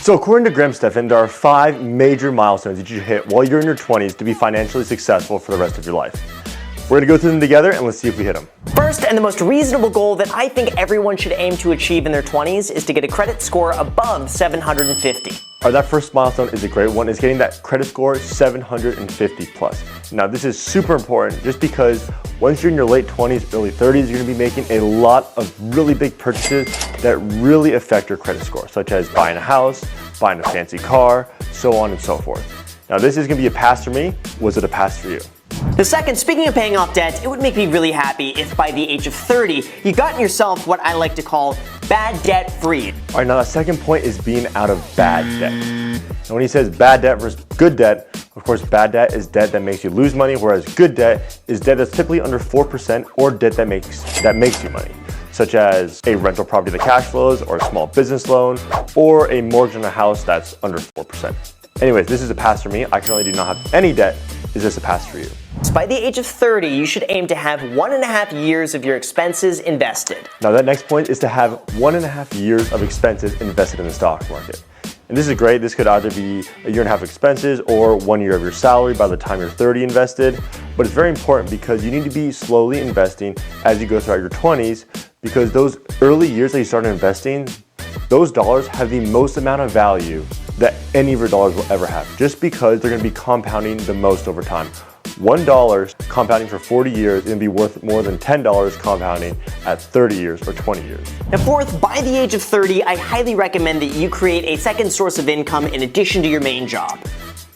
So according to Graham Stephan, there are 5 major milestones that you should hit while you're in your 20s to be financially successful for the rest of your life. We're gonna go through them together and let's see if we hit them. First, and the most reasonable goal that I think everyone should aim to achieve in their 20s is to get a credit score above 750. All right, that first milestone is a great one, is getting that credit score 750 plus. Now this is super important just because once you're in your late 20s, early 30s, you're gonna be making a lot of really big purchases that really affect your credit score, such as buying a house, buying a fancy car, so on and so forth. Now this is gonna be a pass for me. Was it a pass for you? The second, speaking of paying off debt, it would make me really happy if by the age of 30, you gotten yourself what I like to call bad debt free. All right, now the second point is being out of bad debt. And when he says bad debt versus good debt, of course, bad debt is debt that makes you lose money, whereas good debt is debt that's typically under 4% or debt that makes you money, such as a rental property that cash flows, or a small business loan, or a mortgage on a house that's under 4%. Anyways, this is a pass for me. I currently do not have any debt. Is this a pass for you? So by the age of 30, you should aim to have 1.5 years of your expenses invested. Now that next point is to have 1.5 years of expenses invested in the stock market. And this is great. This could either be a year and a half expenses or 1 year of your salary by the time you're 30 invested. But it's very important because you need to be slowly investing as you go throughout your 20s, because those early years that you start investing, those dollars have the most amount of value that any of your dollars will ever have, just because they're gonna be compounding the most over time. $1 compounding for 40 years is gonna be worth more than $10 compounding at 30 years or 20 years. Now fourth, by the age of 30, I highly recommend that you create a second source of income in addition to your main job.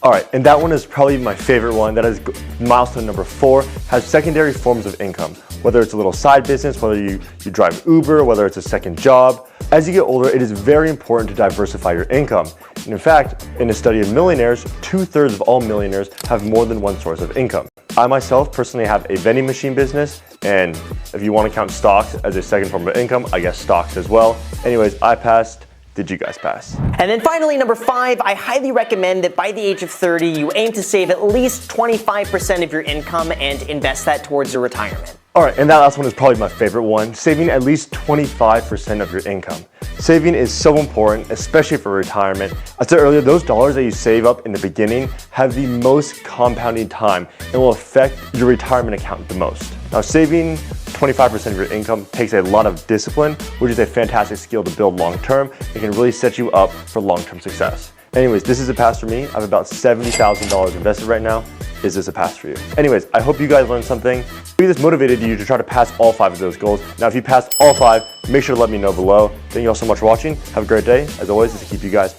All right, and that one is probably my favorite one. That is milestone number 4, has secondary forms of income. Whether it's a little side business, whether you drive Uber, whether it's a second job. As you get older, it is very important to diversify your income. And in fact, in a study of millionaires, 2/3 of all millionaires have more than one source of income. I myself personally have a vending machine business, and if you want to count stocks as a second form of income, I guess stocks as well. Anyways, I passed. Did you guys pass? And then finally, number 5, I highly recommend that by the age of 30, you aim to save at least 25% of your income and invest that towards your retirement. All right, and that last one is probably my favorite one, saving at least 25% of your income. Saving is so important, especially for retirement. I said earlier, those dollars that you save up in the beginning have the most compounding time and will affect your retirement account the most. Now, saving 25% of your income takes a lot of discipline, which is a fantastic skill to build long-term. It can really set you up for long-term success. Anyways, this is a pass for me. I have about $70,000 invested right now. Is this a pass for you? Anyways, I hope you guys learned something. Maybe this motivated you to try to pass all 5 of those goals. Now, if you passed all 5, make sure to let me know below. Thank you all so much for watching. Have a great day. As always, this is to keep you guys